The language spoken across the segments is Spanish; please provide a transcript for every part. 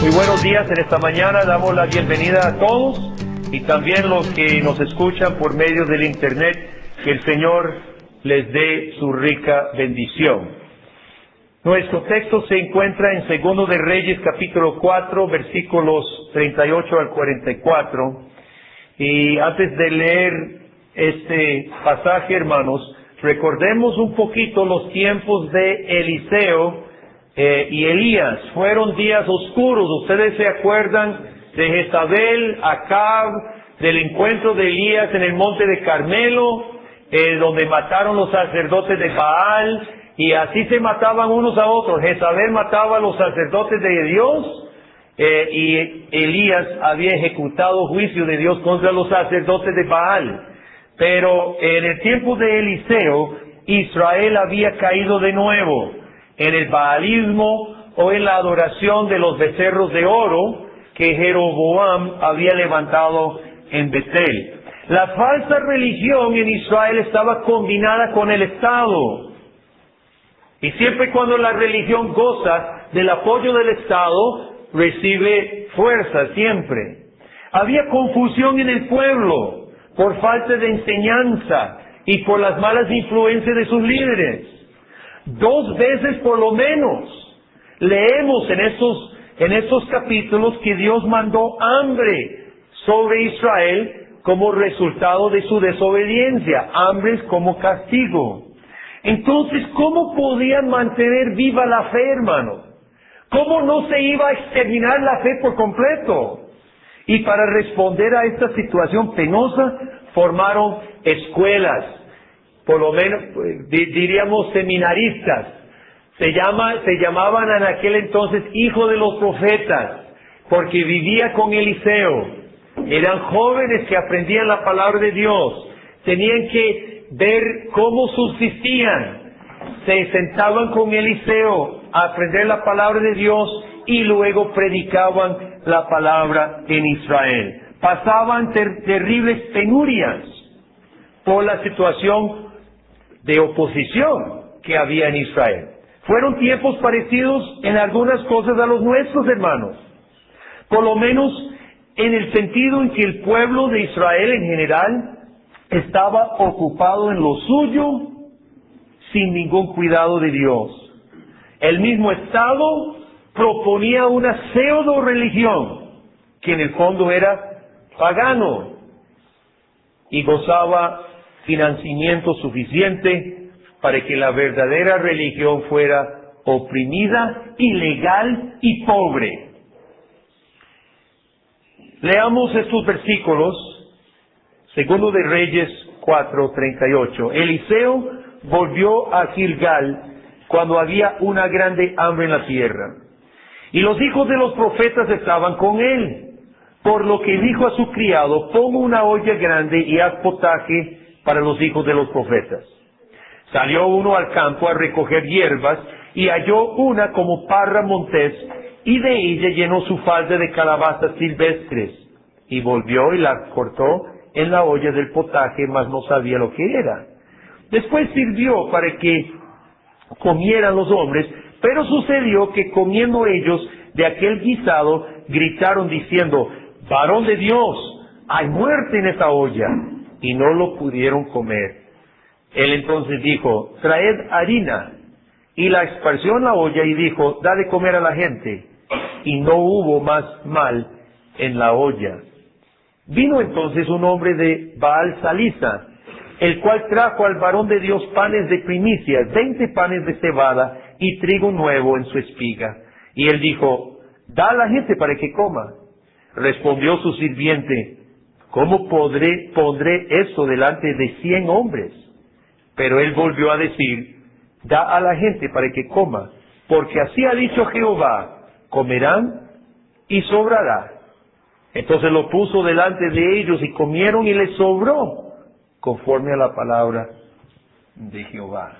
Muy buenos días en esta mañana, damos la bienvenida a todos y también los que nos escuchan por medio del internet, que el Señor les dé su rica bendición. Nuestro texto se encuentra en Segundo de Reyes capítulo 4 versículos 38 al 44 y antes de leer este pasaje, hermanos, recordemos un poquito los tiempos de Eliseo y Elías. Fueron días oscuros. Ustedes se acuerdan de Jezabel, Acab, del encuentro de Elías en el monte de Carmelo, donde mataron los sacerdotes de Baal, y así se mataban unos a otros. Jezabel mataba a los sacerdotes de Dios, y Elías había ejecutado juicio de Dios contra los sacerdotes de Baal. Pero en el tiempo de Eliseo, Israel había caído de nuevo en el baalismo o en la adoración de los becerros de oro que Jeroboam había levantado en Betel. La falsa religión en Israel estaba combinada con el Estado. Y siempre cuando la religión goza del apoyo del Estado, recibe fuerza siempre. Había confusión en el pueblo por falta de enseñanza y por las malas influencias de sus líderes. 2 veces por lo menos leemos en estos capítulos que Dios mandó hambre sobre Israel como resultado de su desobediencia, hambre como castigo. Entonces, ¿cómo podían mantener viva la fe, hermano? ¿Cómo no se iba a exterminar la fe por completo? Y para responder a esta situación penosa, formaron escuelas, por lo menos diríamos seminaristas. Se llamaban en aquel entonces hijos de los profetas, porque vivía con Eliseo. Eran jóvenes que aprendían la palabra de Dios. Tenían que ver cómo subsistían. Se sentaban con Eliseo a aprender la palabra de Dios y luego predicaban la palabra en Israel. Pasaban terribles penurias por la situación de oposición que había en Israel. Fueron tiempos parecidos en algunas cosas a los nuestros, hermanos. Por lo menos en el sentido en que el pueblo de Israel en general estaba ocupado en lo suyo sin ningún cuidado de Dios. El mismo Estado proponía una pseudo religión que en el fondo era pagano y gozaba financiamiento suficiente para que la verdadera religión fuera oprimida, ilegal y pobre. Leamos estos versículos, Segundo de Reyes 4:38. Eliseo volvió a Gilgal cuando había una grande hambre en la tierra, y los hijos de los profetas estaban con él, por lo que dijo a su criado: pon una olla grande y haz potaje para los hijos de los profetas. Salió uno al campo a recoger hierbas y halló una como parra montés, y de ella llenó su falda de calabazas silvestres, y volvió y la cortó en la olla del potaje, mas no sabía lo que era. Después sirvió para que comieran los hombres, pero sucedió que comiendo ellos de aquel guisado, gritaron diciendo: varón de Dios, hay muerte en esta olla, y no lo pudieron comer. Él entonces dijo: traed harina, y la esparció en la olla, y dijo: da de comer a la gente, y no hubo más mal en la olla. Vino entonces un hombre de Baal Salisa, el cual trajo al varón de Dios panes de primicias, 20 panes de cebada y trigo nuevo en su espiga. Y él dijo: da a la gente para que coma. Respondió su sirviente: ¿cómo pondré eso delante de 100 hombres? Pero él volvió a decir: da a la gente para que coma, porque así ha dicho Jehová: comerán y sobrará. Entonces lo puso delante de ellos y comieron y les sobró, conforme a la palabra de Jehová.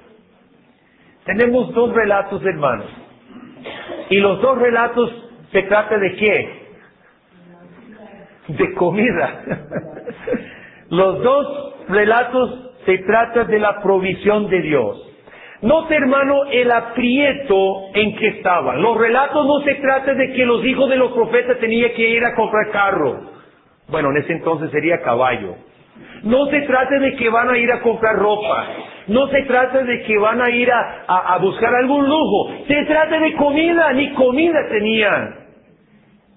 Tenemos 2 relatos, hermanos. Y los 2 relatos se trata de ¿qué? De comida. Los 2 relatos se trata de la provisión de Dios. Note, hermano, el aprieto en que estaban. Los relatos no se trata de que los hijos de los profetas tenían que ir a comprar carro. Bueno, en ese entonces sería caballo. No se trata de que van a ir a comprar ropa. No se trata de que van a ir a buscar algún lujo. Se trata de comida. Ni comida tenían.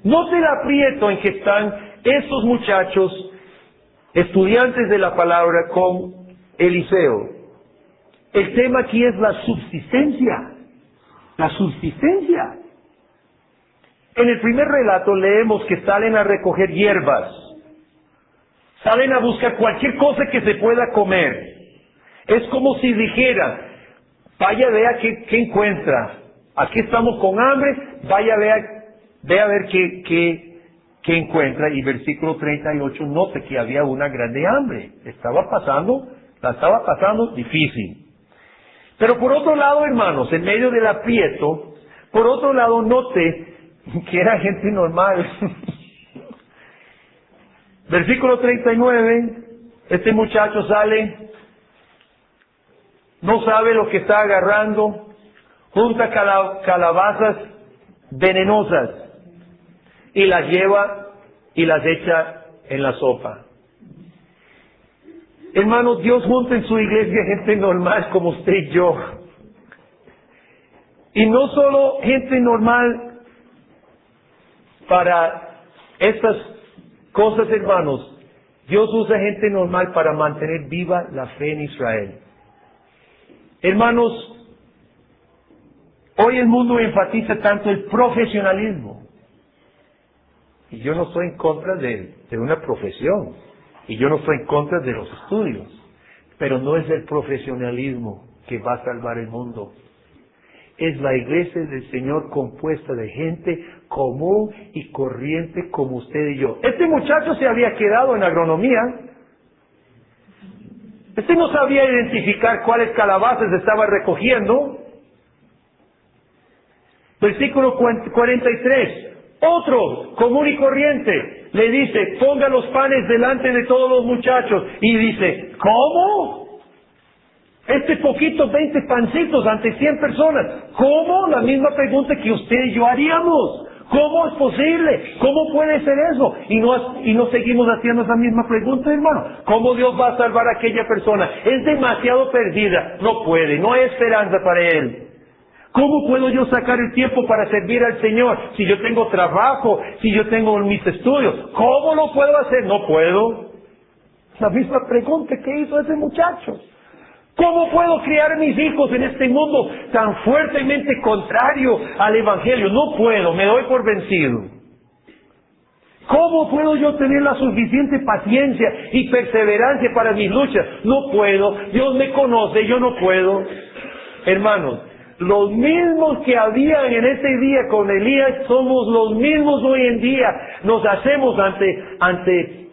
Note el aprieto en que están estos muchachos, estudiantes de la palabra, con Eliseo. El tema aquí es la subsistencia. La subsistencia. En el primer relato leemos que salen a recoger hierbas. Salen a buscar cualquier cosa que se pueda comer. Es como si dijera, vaya vea qué encuentra. Aquí estamos con hambre, vaya vea a ver qué encuentra. Y versículo 38 note que había una grande hambre. La estaba pasando difícil. Pero por otro lado, hermanos, en medio del aprieto, por otro lado note que era gente normal. Versículo 39, este muchacho sale, no sabe lo que está agarrando, junta calabazas venenosas y las lleva y las echa en la sopa. Hermanos, Dios junta en su iglesia gente normal como usted y yo. Y no solo gente normal para estas cosas, hermanos. Dios usa gente normal para mantener viva la fe en Israel. Hermanos, hoy el mundo enfatiza tanto el profesionalismo. Y yo no estoy en contra de una profesión. Y yo no estoy en contra de los estudios. Pero no es el profesionalismo que va a salvar el mundo. Es la iglesia del Señor compuesta de gente común y corriente como usted y yo. Este muchacho se había quedado en agronomía. Este no sabía identificar cuáles calabazas estaba recogiendo. Versículo 43. Otro, común y corriente, le dice, ponga los panes delante de todos los muchachos. Y dice, ¿cómo? Este poquito, 20 pancitos ante 100 personas. ¿Cómo? La misma pregunta que usted y yo haríamos. ¿Cómo es posible? ¿Cómo puede ser eso? Y no seguimos haciendo esa misma pregunta, hermano. ¿Cómo Dios va a salvar a aquella persona? Es demasiado perdida. No puede, no hay esperanza para él. ¿Cómo puedo yo sacar el tiempo para servir al Señor? Si yo tengo trabajo, si yo tengo mis estudios, ¿cómo lo puedo hacer? No puedo. La misma pregunta que hizo ese muchacho. ¿Cómo puedo criar a mis hijos en este mundo tan fuertemente contrario al Evangelio? No puedo, me doy por vencido. ¿Cómo puedo yo tener la suficiente paciencia y perseverancia para mis luchas? No puedo, Dios me conoce, yo no puedo. Hermanos, los mismos que habían en ese día con Elías somos los mismos hoy en día. Nos hacemos ante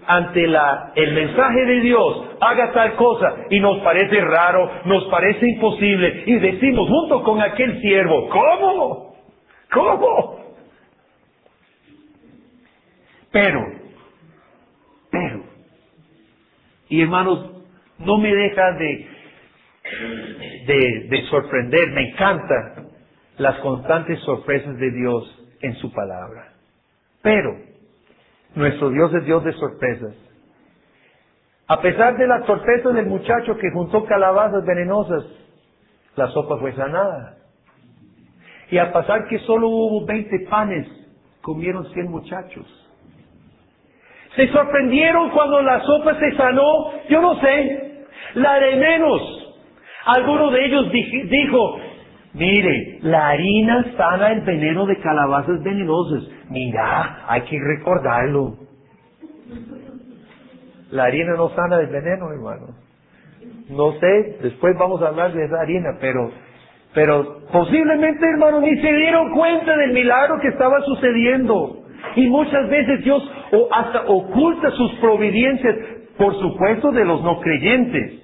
el mensaje de Dios, haga tal cosa, y nos parece raro, nos parece imposible, y decimos junto con aquel siervo, ¿cómo? Pero, y hermanos, no me deja de sorprender, me encantan las constantes sorpresas de Dios en su palabra. Pero, nuestro Dios es Dios de sorpresas. A pesar de la sorpresa del muchacho que juntó calabazas venenosas, la sopa fue sanada. Y a pesar que solo hubo 20 panes, comieron 100 muchachos. Se sorprendieron cuando la sopa se sanó, yo no sé, la de menos. Alguno de ellos dijo, mire, la harina sana el veneno de calabazas venenosas. Mira, hay que recordarlo. La harina no sana el veneno, hermano. No sé, después vamos a hablar de esa harina, pero posiblemente, hermano, ni se dieron cuenta del milagro que estaba sucediendo. Y muchas veces Dios hasta oculta sus providencias, por supuesto, de los no creyentes.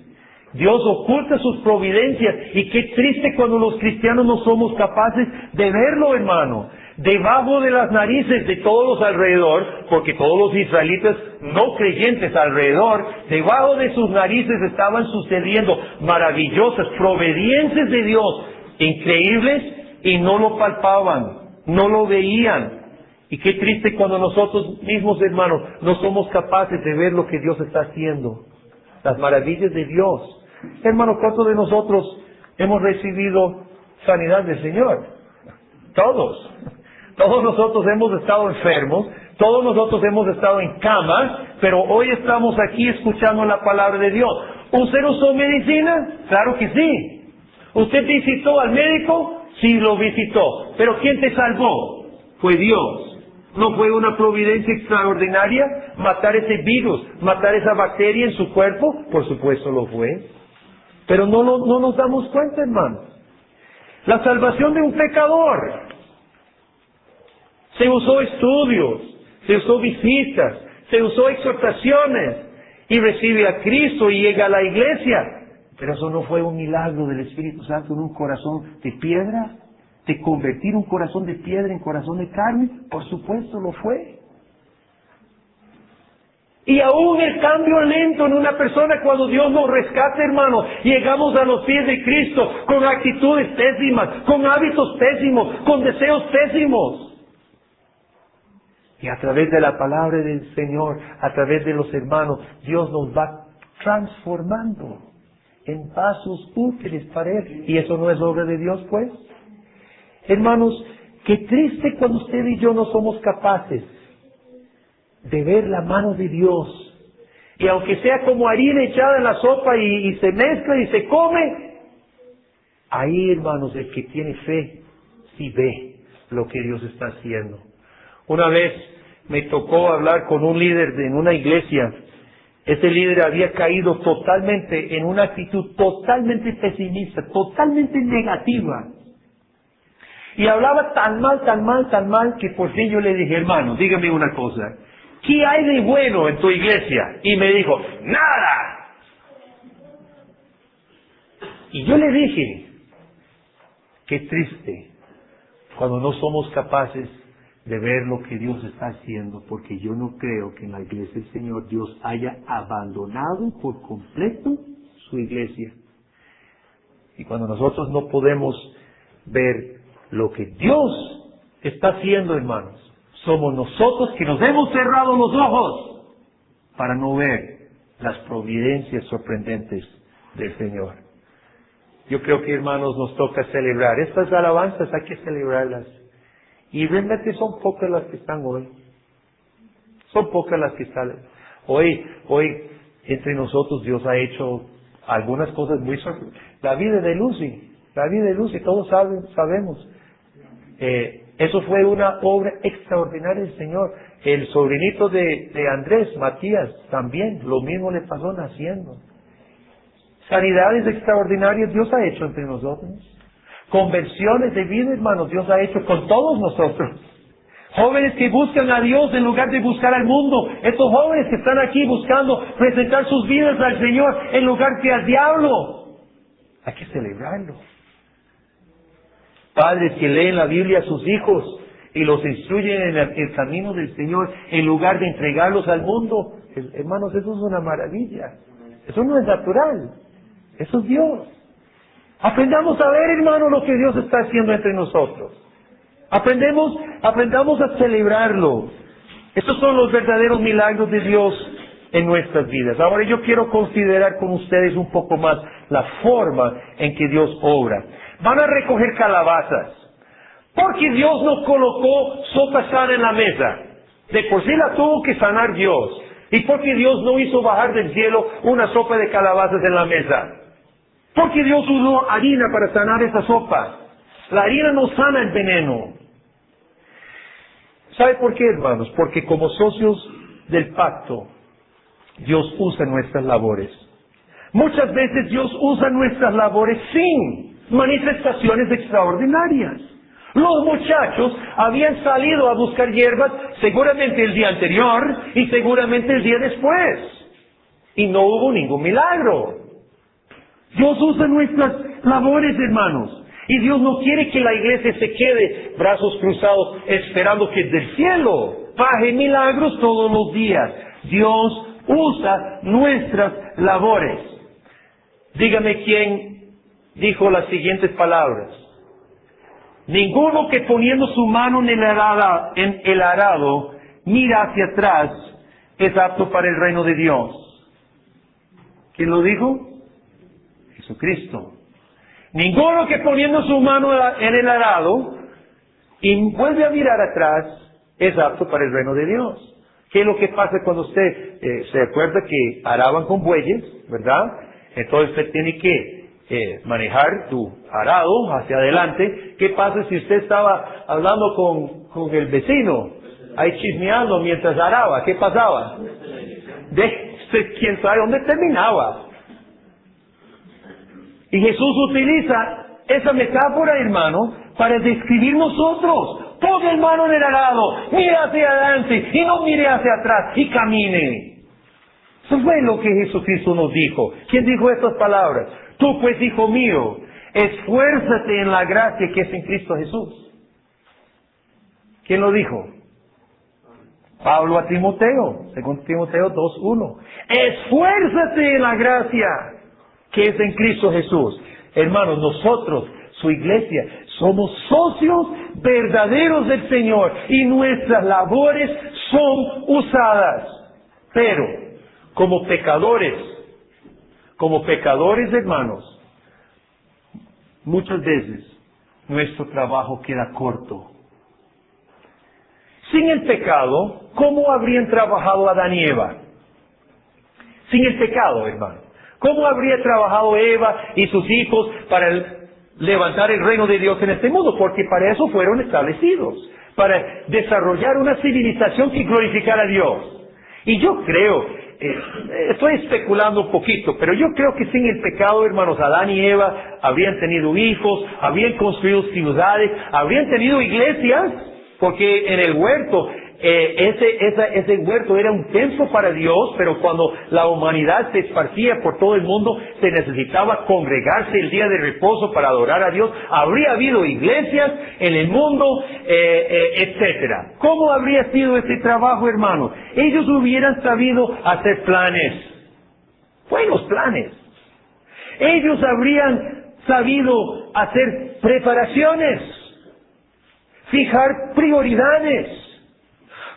Dios oculta sus providencias, y qué triste cuando los cristianos no somos capaces de verlo, hermano. debajo de las narices de todos los alrededor, porque todos los israelitas no creyentes alrededor, debajo de sus narices estaban sucediendo maravillosas providencias de Dios, increíbles, y no lo palpaban, no lo veían. Y qué triste cuando nosotros mismos, hermanos, no somos capaces de ver lo que Dios está haciendo, las maravillas de Dios. Hermanos, ¿cuántos de nosotros hemos recibido sanidad del Señor? Todos. Todos nosotros hemos estado enfermos, todos nosotros hemos estado en camas, pero hoy estamos aquí escuchando la palabra de Dios. ¿Usted usó medicina? Claro que sí. ¿Usted visitó al médico? Sí, lo visitó. ¿Pero quién te salvó? Fue Dios. ¿No fue una providencia extraordinaria matar ese virus, matar esa bacteria en su cuerpo? Por supuesto lo fue. Pero no nos damos cuenta, hermanos. La salvación de un pecador. Se usó estudios, se usó visitas, se usó exhortaciones, y recibe a Cristo y llega a la iglesia. Pero eso no fue un milagro del Espíritu Santo en un corazón de piedra, de convertir un corazón de piedra en corazón de carne. Por supuesto lo fue. Y aún el cambio lento en una persona, cuando Dios nos rescata, hermanos, llegamos a los pies de Cristo con actitudes pésimas, con hábitos pésimos, con deseos pésimos. Y a través de la palabra del Señor, a través de los hermanos, Dios nos va transformando en pasos útiles para Él. ¿Y eso no es obra de Dios, pues? Hermanos, qué triste cuando usted y yo no somos capaces de ver la mano de Dios. Y aunque sea como harina echada en la sopa y se mezcla y se come, ahí, hermanos, el que tiene fe sí ve lo que Dios está haciendo. Una vez me tocó hablar con un líder en una iglesia. Ese líder había caído totalmente en una actitud totalmente pesimista, totalmente negativa. Y hablaba tan mal, que por fin yo le dije, hermano, dígame una cosa. ¿Qué hay de bueno en tu iglesia? Y me dijo, nada. Y yo le dije, qué triste cuando no somos capaces de ver lo que Dios está haciendo, porque yo no creo que en la iglesia del Señor Dios haya abandonado por completo su iglesia. Y cuando nosotros no podemos ver lo que Dios está haciendo, hermanos, somos nosotros que nos hemos cerrado los ojos para no ver las providencias sorprendentes del Señor. Yo creo que, hermanos, nos toca celebrar. Estas alabanzas hay que celebrarlas. Y realmente son pocas las que están hoy. Son pocas las que están. Hoy, entre nosotros, Dios ha hecho algunas cosas muy sorprendentes. La vida de Lucy, todos sabemos. Eso fue una obra extraordinaria del Señor. El sobrinito de Andrés, Matías, también, lo mismo le pasó naciendo. Sanidades extraordinarias Dios ha hecho entre nosotros. Conversiones de vida, hermanos, Dios ha hecho con todos nosotros. Jóvenes que buscan a Dios en lugar de buscar al mundo. Estos jóvenes que están aquí buscando presentar sus vidas al Señor en lugar que al diablo. Hay que celebrarlo. Padres que leen la Biblia a sus hijos y los instruyen en el camino del Señor en lugar de entregarlos al mundo. Hermanos, eso es una maravilla. Eso no es natural. Eso es Dios. Aprendamos a ver, hermanos, lo que Dios está haciendo entre nosotros. Aprendamos a celebrarlo. Estos son los verdaderos milagros de Dios en nuestras vidas. Ahora yo quiero considerar con ustedes un poco más la forma en que Dios obra. Van a recoger calabazas. Porque Dios nos colocó sopa sana en la mesa. De por sí la tuvo que sanar Dios. Y porque Dios no hizo bajar del cielo una sopa de calabazas en la mesa. Porque Dios usó harina para sanar esa sopa. La harina no sana el veneno. ¿Sabe por qué, hermanos? Porque como socios del pacto, Dios usa nuestras labores. Muchas veces Dios usa nuestras labores sin manifestaciones extraordinarias. Los muchachos habían salido a buscar hierbas seguramente el día anterior y seguramente el día después. Y no hubo ningún milagro. Dios usa nuestras labores, hermanos. Y Dios no quiere que la iglesia se quede brazos cruzados esperando que del cielo baje milagros todos los días. Dios usa nuestras labores. Dígame quién dijo las siguientes palabras. Ninguno que poniendo su mano en el arado mira hacia atrás es apto para el reino de Dios. ¿Quién lo dijo? Jesucristo. Ninguno que poniendo su mano en el arado y vuelve a mirar atrás es apto para el reino de Dios. ¿Qué es lo que pasa cuando usted se acuerda que araban con bueyes, verdad? Entonces usted tiene que manejar tu arado hacia adelante. ¿Qué pasa si usted estaba hablando con el vecino, ahí chismeando mientras araba? ¿Qué pasaba? ¿Quién sabe dónde terminaba? Y Jesús utiliza esa metáfora, hermano, para describir nosotros. Pon el mano en el arado, mira hacia adelante y no mire hacia atrás y camine. Eso fue lo que Jesucristo nos dijo. ¿Quién dijo estas palabras? Tú pues, hijo mío, esfuérzate en la gracia que es en Cristo Jesús. ¿Quién lo dijo? Pablo a Timoteo, según Timoteo 2:1. Esfuérzate en la gracia que es en Cristo Jesús. Hermanos, nosotros, su iglesia, somos socios verdaderos del Señor y nuestras labores son usadas. Pero, como pecadores, hermanos, muchas veces nuestro trabajo queda corto. Sin el pecado, ¿cómo habrían trabajado Adán y Eva? Sin el pecado, hermano. ¿Cómo habría trabajado Eva y sus hijos para levantar el reino de Dios en este mundo? Porque para eso fueron establecidos, para desarrollar una civilización que glorificara a Dios. Y yo creo, estoy especulando un poquito, pero yo creo que sin el pecado, hermanos, Adán y Eva habrían tenido hijos, habrían construido ciudades, habrían tenido iglesias, porque en el huerto, ese huerto era un templo para Dios, pero cuando la humanidad se esparcía por todo el mundo, se necesitaba congregarse el día de reposo para adorar a Dios. Habría habido iglesias en el mundo, etcétera. ¿Cómo habría sido ese trabajo, hermanos? Ellos hubieran sabido hacer planes, buenos planes. Ellos habrían sabido hacer preparaciones, fijar prioridades,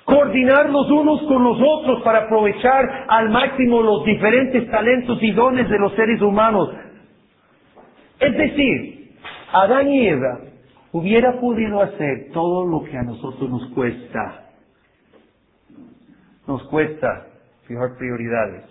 coordinar los unos con los otros para aprovechar al máximo los diferentes talentos y dones de los seres humanos. Es decir, Adán y Eva hubiera podido hacer todo lo que a nosotros nos cuesta. Nos cuesta fijar prioridades.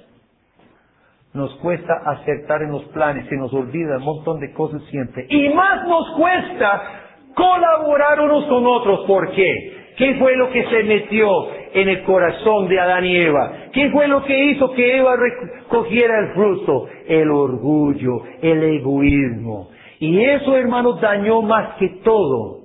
Nos cuesta acertar en los planes, se nos olvida un montón de cosas siempre. Y más nos cuesta colaborar unos con otros. ¿Por qué? ¿Qué fue lo que se metió en el corazón de Adán y Eva? ¿Qué fue lo que hizo que Eva recogiera el fruto? El orgullo, el egoísmo. Y eso, hermanos, dañó más que todo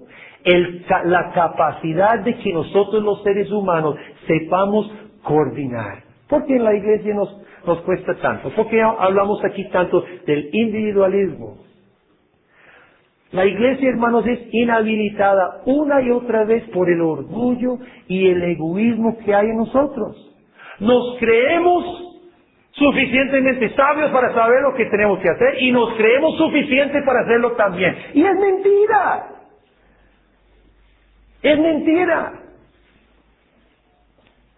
la capacidad de que nosotros los seres humanos sepamos coordinar. ¿Por qué en la iglesia nos cuesta tanto? ¿Por qué hablamos aquí tanto del individualismo? La iglesia, hermanos, es inhabilitada una y otra vez por el orgullo y el egoísmo que hay en nosotros. Nos creemos suficientemente sabios para saber lo que tenemos que hacer y nos creemos suficientes para hacerlo también. Y es mentira. Es mentira.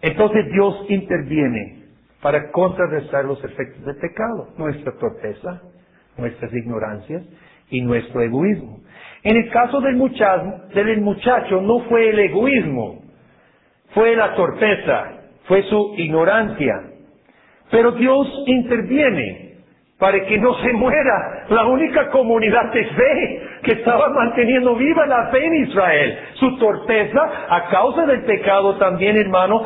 Entonces Dios interviene para contrarrestar los efectos del pecado, nuestra torpeza, nuestras ignorancias y nuestro egoísmo. En el caso del muchacho no fue el egoísmo, fue la torpeza, fue su ignorancia. Pero Dios interviene para que no se muera la única comunidad de fe que estaba manteniendo viva la fe en Israel. Su torpeza, a causa del pecado también, hermano,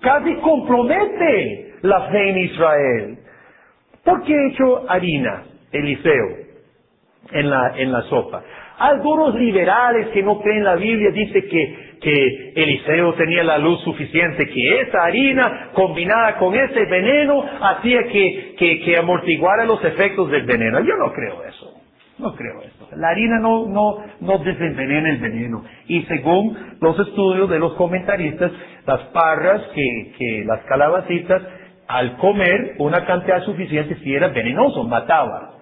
casi compromete la fe en Israel. ¿Por qué echó harina Eliseo en la sopa? Algunos liberales que no creen la Biblia dicen que Eliseo tenía la luz suficiente, que esa harina combinada con ese veneno hacía que amortiguara los efectos del veneno. Yo no creo eso. No creo eso. cosa. La harina no desenvenena el veneno. Y según los estudios de los comentaristas, las parras, las calabacitas, al comer una cantidad suficiente, sí era venenoso, mataba,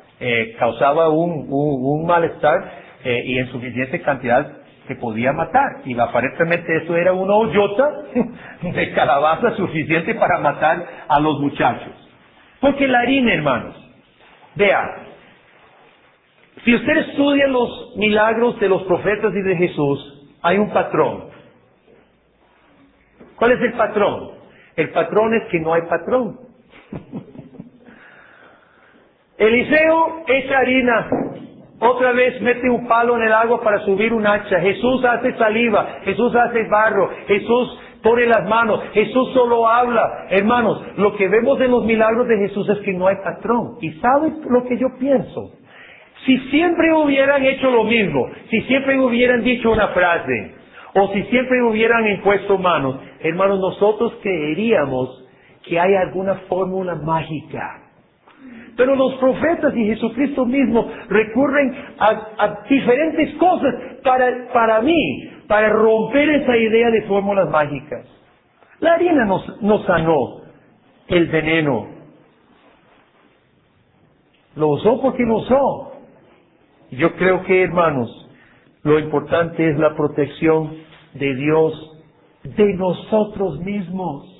causaba un malestar y en suficiente cantidad se podía matar. Y aparentemente eso era una hoyota de calabaza suficiente para matar a los muchachos. Porque la harina, hermanos, vea, si usted estudia los milagros de los profetas y de Jesús, hay un patrón. ¿Cuál es el patrón? El patrón es que no hay patrón. Eliseo echa harina, otra vez mete un palo en el agua para subir un hacha. Jesús hace saliva, Jesús hace barro, Jesús pone las manos, Jesús solo habla. Hermanos, lo que vemos en los milagros de Jesús es que no hay patrón. ¿Y sabe lo que yo pienso? Si siempre hubieran hecho lo mismo, si siempre hubieran dicho una frase, o si siempre hubieran impuesto manos, hermanos, nosotros creeríamos que hay alguna fórmula mágica. Pero los profetas y Jesucristo mismo recurren a diferentes cosas para romper esa idea de fórmulas mágicas. La harina nos sanó el veneno. Lo usó porque lo usó. Yo creo que, hermanos, lo importante es la protección de Dios de nosotros mismos.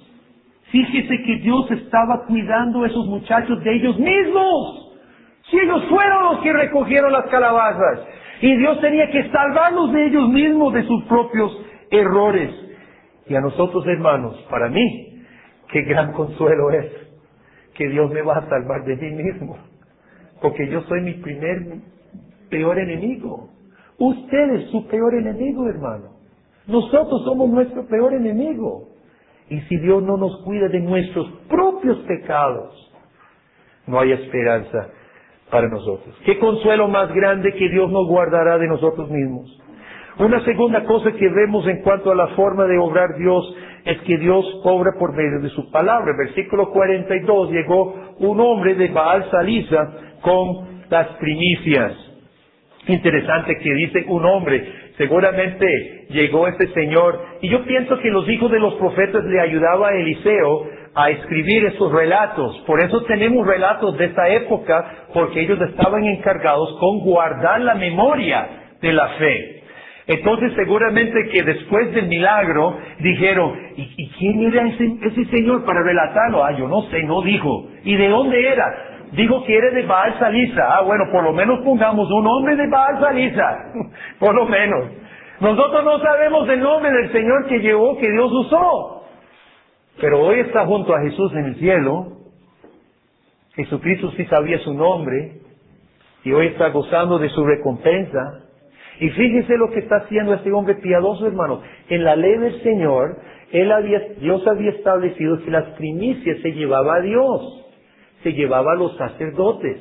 Fíjese que Dios estaba cuidando a esos muchachos de ellos mismos. Si ellos fueron los que recogieron las calabazas. Y Dios tenía que salvarlos de ellos mismos, de sus propios errores. Y a nosotros, hermanos, para mí, qué gran consuelo es que Dios me va a salvar de mí mismo. Porque yo soy mi peor enemigo. Usted es su peor enemigo, hermano. Nosotros somos nuestro peor enemigo. Y si Dios no nos cuida de nuestros propios pecados, no hay esperanza para nosotros. ¿Qué consuelo más grande que Dios nos guardará de nosotros mismos? Una segunda cosa que vemos en cuanto a la forma de obrar Dios es que Dios obra por medio de su palabra. Versículo 42, llegó un hombre de Baal Salisa con las primicias. Interesante que dice un hombre. Seguramente llegó este señor, y yo pienso que los hijos de los profetas le ayudaba a Eliseo a escribir esos relatos. Por eso tenemos relatos de esa época, porque ellos estaban encargados con guardar la memoria de la fe. Entonces seguramente que después del milagro dijeron, ¿y quién era ese señor para relatarlo? Yo no sé, no dijo. ¿Y de dónde era? Dijo que era de Baal Salisa. Bueno, por lo menos pongamos un hombre de Baal Salisa. Por lo menos. Nosotros no sabemos el nombre del Señor que llevó, que Dios usó. Pero hoy está junto a Jesús en el cielo. Jesucristo sí sabía su nombre. Y hoy está gozando de su recompensa. Y fíjese lo que está haciendo este hombre piadoso, hermano. En la ley del Señor, Dios había establecido que las primicias se llevaba a Dios. Se llevaba a los sacerdotes.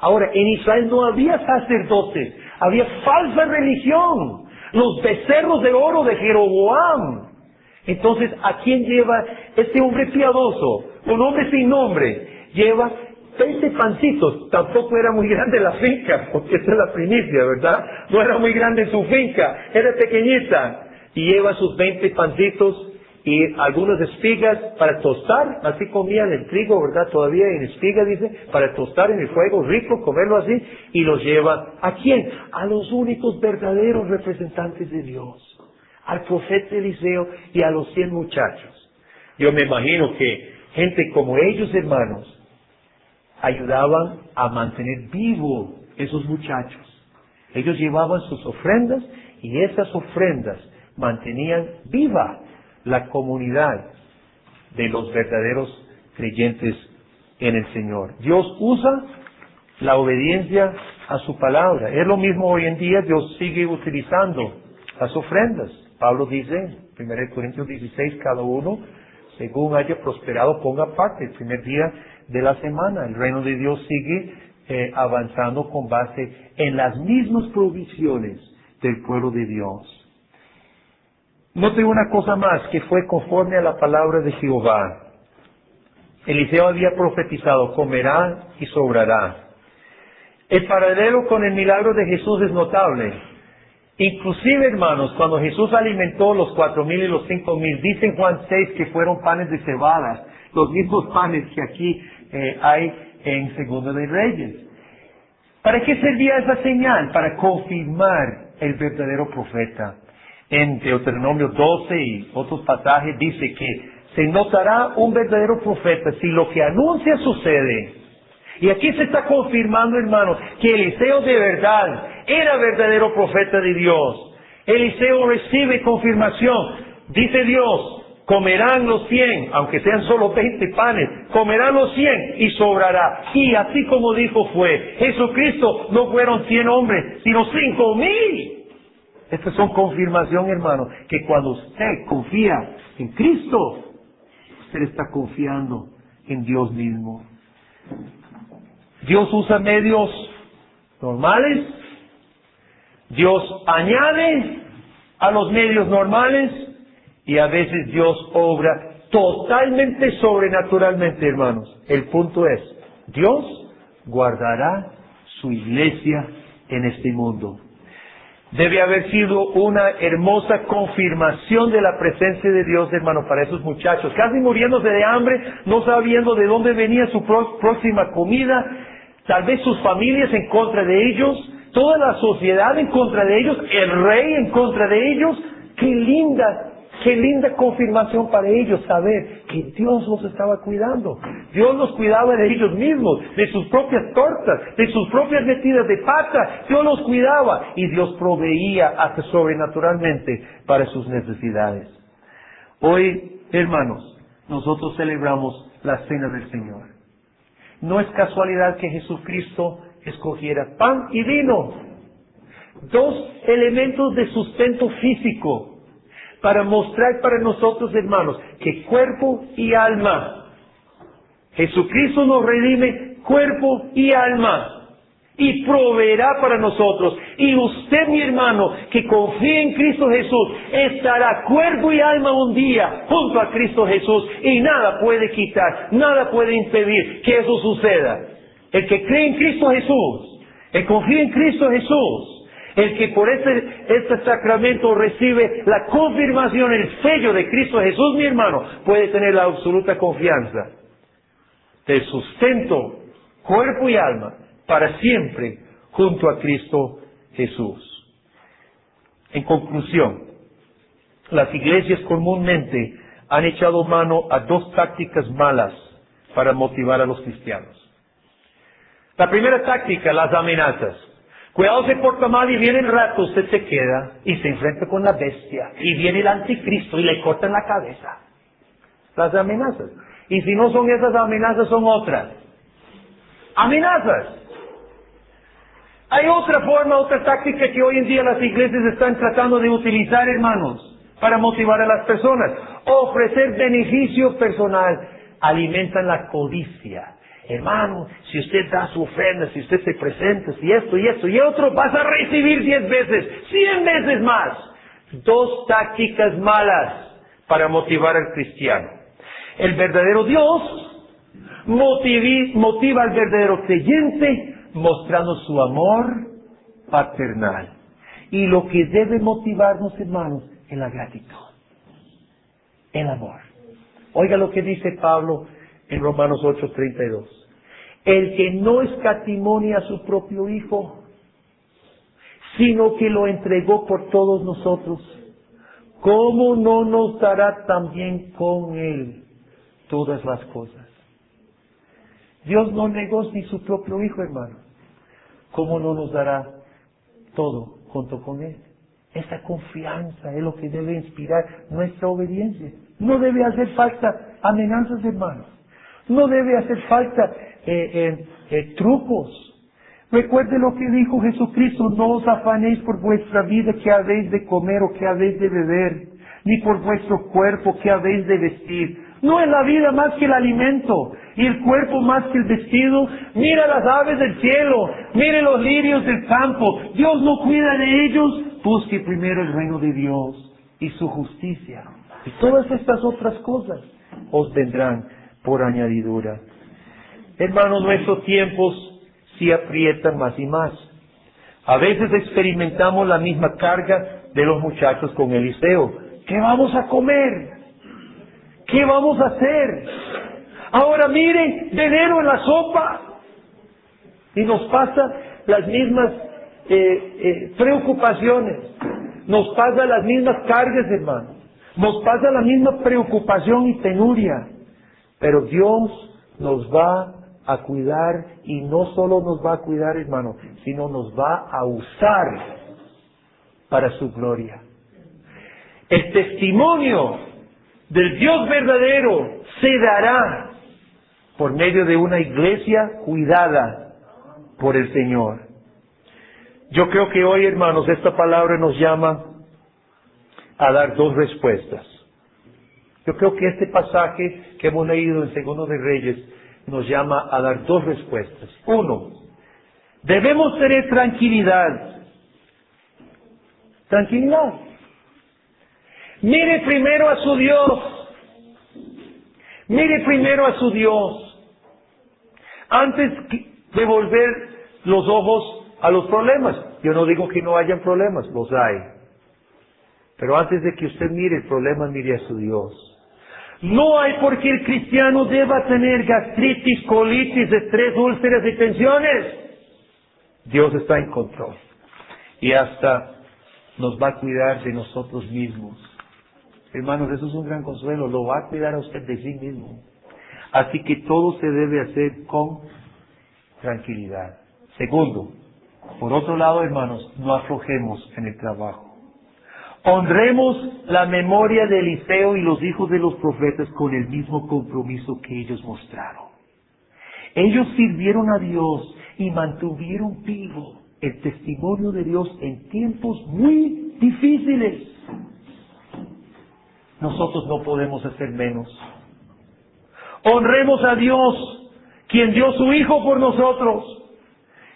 Ahora, en Israel no había sacerdotes, había falsa religión, los becerros de oro de Jeroboam. Entonces, ¿a quién lleva este hombre piadoso? Un hombre sin nombre, lleva 20 pancitos. Tampoco era muy grande la finca, porque esa es la primicia, ¿verdad? No era muy grande su finca, era pequeñita. Y lleva sus 20 pancitos y algunas espigas para tostar, así comían el trigo, ¿verdad? Todavía en espiga, dice, para tostar en el fuego, rico, comerlo así, y los lleva, ¿a quién? A los únicos verdaderos representantes de Dios, al profeta Eliseo y a los 100 muchachos. Yo me imagino que gente como ellos, hermanos, ayudaban a mantener vivo esos muchachos. Ellos llevaban sus ofrendas y esas ofrendas mantenían viva la comunidad de los verdaderos creyentes en el Señor. Dios usa la obediencia a su palabra. Es lo mismo hoy en día, Dios sigue utilizando las ofrendas. Pablo dice, 1 Corintios 16, cada uno, según haya prosperado, ponga parte el primer día de la semana. El reino de Dios sigue avanzando con base en las mismas provisiones del pueblo de Dios. Note una cosa más, que fue conforme a la palabra de Jehová. Eliseo había profetizado, comerá y sobrará. El paralelo con el milagro de Jesús es notable. Inclusive, hermanos, cuando Jesús alimentó los 4,000 y los 5,000, dice en Juan 6 que fueron panes de cebada, los mismos panes que aquí hay en Segunda de Reyes. ¿Para qué servía esa señal? Para confirmar el verdadero profeta. En Deuteronomio 12 y otros pasajes dice que se notará un verdadero profeta si lo que anuncia sucede. Y aquí se está confirmando, hermanos, que Eliseo de verdad era verdadero profeta de Dios. Eliseo recibe confirmación. Dice Dios, comerán los 100, aunque sean solo 20 panes, comerán los 100 y sobrará. Y así como dijo fue. Jesucristo no fueron 100 hombres, sino 5,000. Estas son confirmación, hermano, que cuando usted confía en Cristo, usted está confiando en Dios mismo. Dios usa medios normales, Dios añade a los medios normales y a veces Dios obra totalmente sobrenaturalmente, hermanos. El punto es, Dios guardará su iglesia en este mundo. Debe haber sido una hermosa confirmación de la presencia de Dios, hermano, para esos muchachos, casi muriéndose de hambre, no sabiendo de dónde venía su próxima comida, tal vez sus familias en contra de ellos, toda la sociedad en contra de ellos, el rey en contra de ellos. Qué linda confirmación para ellos saber que Dios los estaba cuidando. Dios los cuidaba de ellos mismos, de sus propias tortas, de sus propias metidas de pata. Dios los cuidaba y Dios proveía hasta sobrenaturalmente para sus necesidades. Hoy, hermanos, nosotros celebramos la Cena del Señor. No es casualidad que Jesucristo escogiera pan y vino, dos elementos de sustento físico, para mostrar para nosotros, hermanos, que cuerpo y alma, Jesucristo nos redime cuerpo y alma, y proveerá para nosotros. Y usted, mi hermano, que confía en Cristo Jesús, estará cuerpo y alma un día junto a Cristo Jesús, y nada puede quitar, nada puede impedir que eso suceda. El que cree en Cristo Jesús, el que confía en Cristo Jesús, el que por este sacramento recibe la confirmación, el sello de Cristo Jesús, mi hermano, puede tener la absoluta confianza del sustento, cuerpo y alma, para siempre, junto a Cristo Jesús. En conclusión, las iglesias comúnmente han echado mano a dos tácticas malas para motivar a los cristianos. La primera táctica, las amenazas. Cuidado, se porta mal y viene el rato, usted se queda y se enfrenta con la bestia. Y viene el anticristo y le cortan la cabeza. Las amenazas. Y si no son esas amenazas, son otras. Amenazas. Hay otra forma, otra táctica que hoy en día las iglesias están tratando de utilizar, hermanos, para motivar a las personas. Ofrecer beneficio personal. Alimentan la codicia. Hermano, si usted da su ofrenda, si usted se presenta, si esto y esto y otro, vas a recibir 10 veces, 100 veces más. Dos tácticas malas para motivar al cristiano. El verdadero Dios motiva al verdadero creyente mostrando su amor paternal. Y lo que debe motivarnos, hermanos, es la gratitud, el amor. Oiga lo que dice Pablo en Romanos 8:32. El que no escatimonia a su propio Hijo, sino que lo entregó por todos nosotros, ¿cómo no nos dará también con Él todas las cosas? Dios no negó ni su propio Hijo, hermano. ¿Cómo no nos dará todo junto con Él? Esa confianza es lo que debe inspirar nuestra obediencia. No debe hacer falta amenazas, hermanos. No debe hacer falta trucos. Recuerde lo que dijo Jesucristo: no os afanéis por vuestra vida, que habéis de comer o que habéis de beber, ni por vuestro cuerpo, que habéis de vestir. ¿No es la vida más que el alimento y el cuerpo más que el vestido? Mira las aves del cielo, mire los lirios del campo. ¿Dios no cuida de ellos? Busque primero el reino de Dios y su justicia, y todas estas otras cosas os vendrán por añadidura. Hermanos, nuestros tiempos se aprietan más y más. A veces experimentamos la misma carga de los muchachos con Eliseo. ¿Qué vamos a comer? ¿Qué vamos a hacer? Ahora miren, veneno en la sopa. Y nos pasa las mismas preocupaciones. Nos pasa las mismas cargas, hermano. Nos pasa la misma preocupación y penuria. Pero Dios nos va a cuidar, y no solo nos va a cuidar, hermano, sino nos va a usar para su gloria. El testimonio del Dios verdadero se dará por medio de una iglesia cuidada por el Señor. Yo creo que hoy, hermanos, esta palabra nos llama a dar dos respuestas. Yo creo que este pasaje que hemos leído en Segundo de Reyes nos llama a dar dos respuestas. Uno, debemos tener tranquilidad. Tranquilidad. Mire primero a su Dios. Mire primero a su Dios. Antes de volver los ojos a los problemas. Yo no digo que no hayan problemas, los hay. Pero antes de que usted mire el problema, mire a su Dios. No hay por qué el cristiano deba tener gastritis, colitis, estrés, úlceras y tensiones. Dios está en control. Y hasta nos va a cuidar de nosotros mismos. Hermanos, eso es un gran consuelo. Lo va a cuidar a usted de sí mismo. Así que todo se debe hacer con tranquilidad. Segundo, por otro lado, hermanos, no aflojemos en el trabajo. Honremos la memoria de Eliseo y los hijos de los profetas con el mismo compromiso que ellos mostraron. Ellos sirvieron a Dios y mantuvieron vivo el testimonio de Dios en tiempos muy difíciles. Nosotros no podemos hacer menos. Honremos a Dios, quien dio su Hijo por nosotros,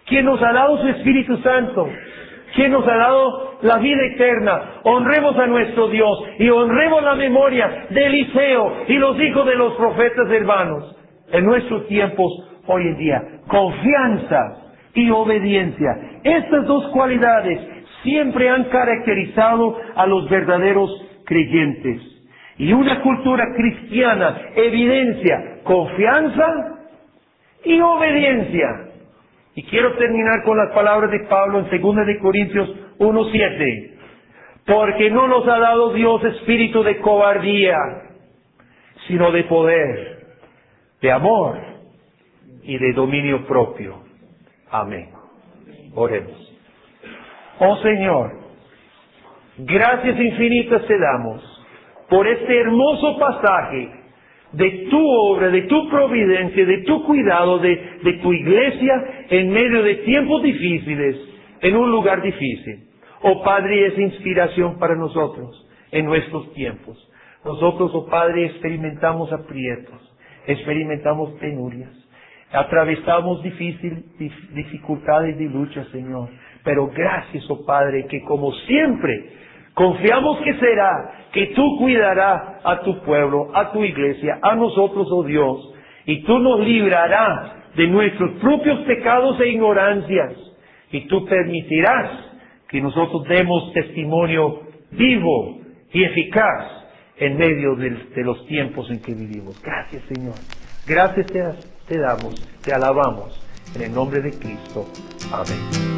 quien nos ha dado su Espíritu Santo, quien nos ha dado la vida eterna. Honremos a nuestro Dios y honremos la memoria de Eliseo y los hijos de los profetas, hermanos. En nuestros tiempos, hoy en día, confianza y obediencia. Estas dos cualidades siempre han caracterizado a los verdaderos creyentes. Y una cultura cristiana evidencia confianza y obediencia. Y quiero terminar con las palabras de Pablo en 2 de Corintios 1:7. Porque no nos ha dado Dios espíritu de cobardía, sino de poder, de amor y de dominio propio. Amén. Oremos. Oh Señor, gracias infinitas te damos por este hermoso pasaje de tu obra, de tu providencia, de tu cuidado, de tu iglesia en medio de tiempos difíciles, en un lugar difícil. Oh Padre, es inspiración para nosotros en nuestros tiempos. Nosotros, oh Padre, experimentamos aprietos, experimentamos penurias, atravesamos dificultades y luchas, Señor. Pero gracias, oh Padre, que como siempre confiamos que será, que tú cuidarás a tu pueblo, a tu iglesia, a nosotros, oh Dios, y tú nos librarás de nuestros propios pecados e ignorancias, y tú permitirás que nosotros demos testimonio vivo y eficaz en medio de los tiempos en que vivimos. Gracias, Señor. Gracias te damos, te alabamos, en el nombre de Cristo. Amén.